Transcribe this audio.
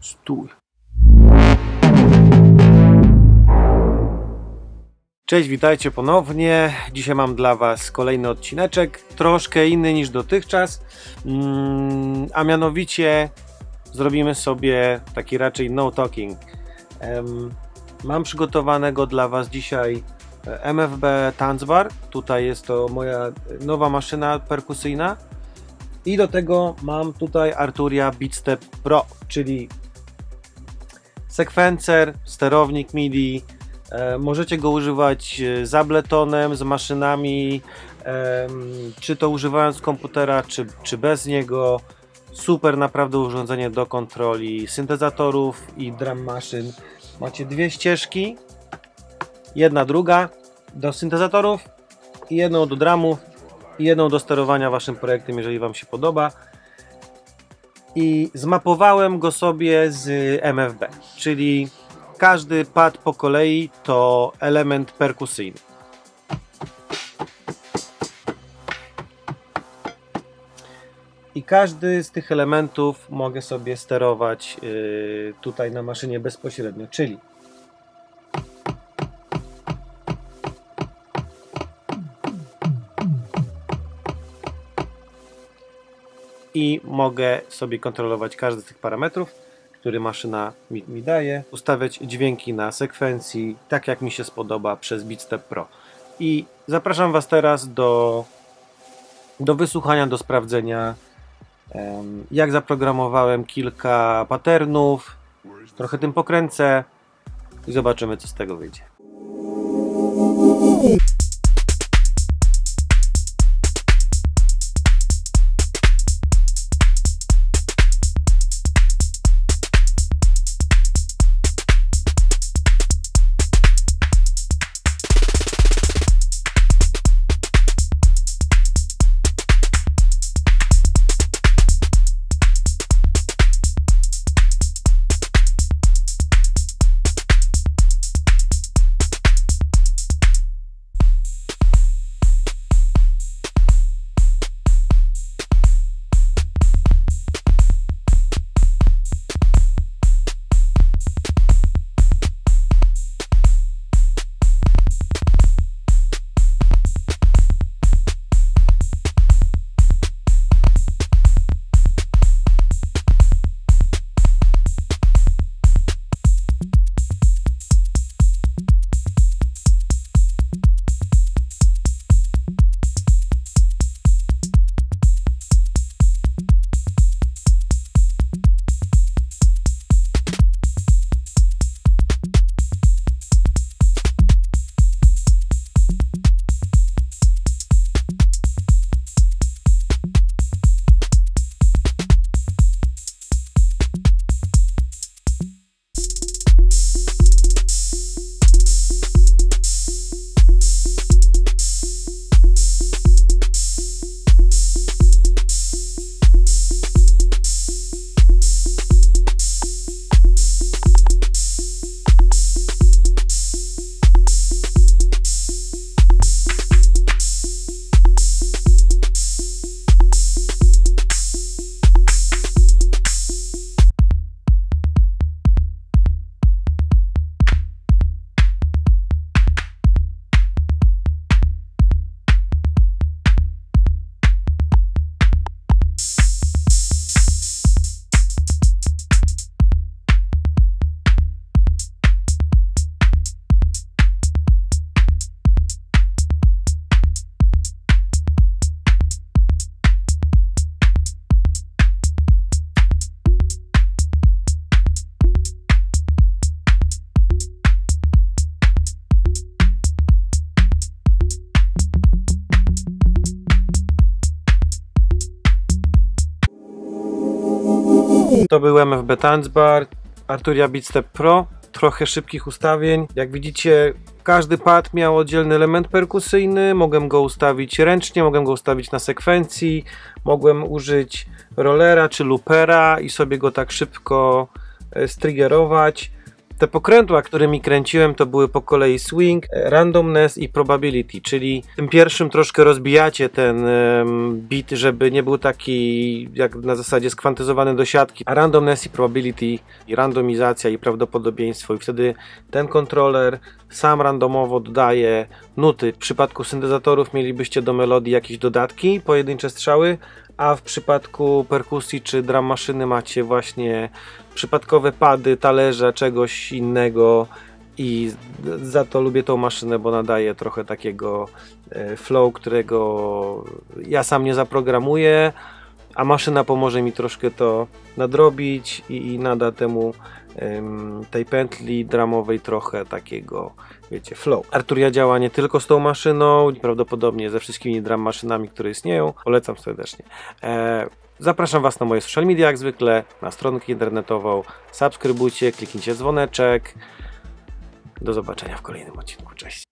Stój. Cześć, witajcie ponownie. Dzisiaj mam dla Was kolejny odcineczek, troszkę inny niż dotychczas, a mianowicie zrobimy sobie taki raczej no talking. Mam przygotowanego dla Was dzisiaj MFB Tanzbar. Tutaj jest to moja nowa maszyna perkusyjna i do tego mam tutaj Arturia Beatstep Pro, czyli sekwencer, sterownik MIDI. Możecie go używać z Abletonem, z maszynami, czy to używając komputera, czy bez niego. Super naprawdę urządzenie do kontroli syntezatorów i drum maszyn. Macie dwie ścieżki, jedna, druga do syntezatorów i jedną do drumów i jedną do sterowania waszym projektem, jeżeli wam się podoba. I zmapowałem go sobie z MFB, czyli każdy pad po kolei to element perkusyjny. I każdy z tych elementów mogę sobie sterować tutaj na maszynie bezpośrednio, czyli i mogę sobie kontrolować każdy z tych parametrów, który maszyna mi daje, ustawiać dźwięki na sekwencji, tak jak mi się spodoba przez Beatstep Pro. I zapraszam Was teraz do wysłuchania, do sprawdzenia, jak zaprogramowałem kilka patternów, trochę tym pokręcę i zobaczymy, co z tego wyjdzie. To był MFB Tanzbar, Arturia Beatstep Pro, trochę szybkich ustawień. Jak widzicie, każdy pad miał oddzielny element perkusyjny, mogłem go ustawić ręcznie, mogłem go ustawić na sekwencji, mogłem użyć rollera czy loopera i sobie go tak szybko striggerować. Te pokrętła, którymi kręciłem, to były po kolei swing, randomness i probability, czyli tym pierwszym troszkę rozbijacie ten bit, żeby nie był taki jak na zasadzie skwantyzowany do siatki, a randomness i probability, i randomizacja i prawdopodobieństwo, i wtedy ten kontroler sam randomowo dodaje nuty. W przypadku syntezatorów mielibyście do melodii jakieś dodatki, pojedyncze strzały, a w przypadku perkusji czy drum maszyny macie właśnie przypadkowe pady, talerze, czegoś innego i za to lubię tą maszynę, bo nadaje trochę takiego flow, którego ja sam nie zaprogramuję, a maszyna pomoże mi troszkę to nadrobić i nada temu tej pętli drumowej trochę takiego, wiecie, flow. Arturia działa nie tylko z tą maszyną, prawdopodobnie ze wszystkimi drum maszynami, które istnieją. Polecam serdecznie. Zapraszam Was na moje social media, jak zwykle, na stronkę internetową. Subskrybujcie, kliknijcie dzwoneczek. Do zobaczenia w kolejnym odcinku. Cześć.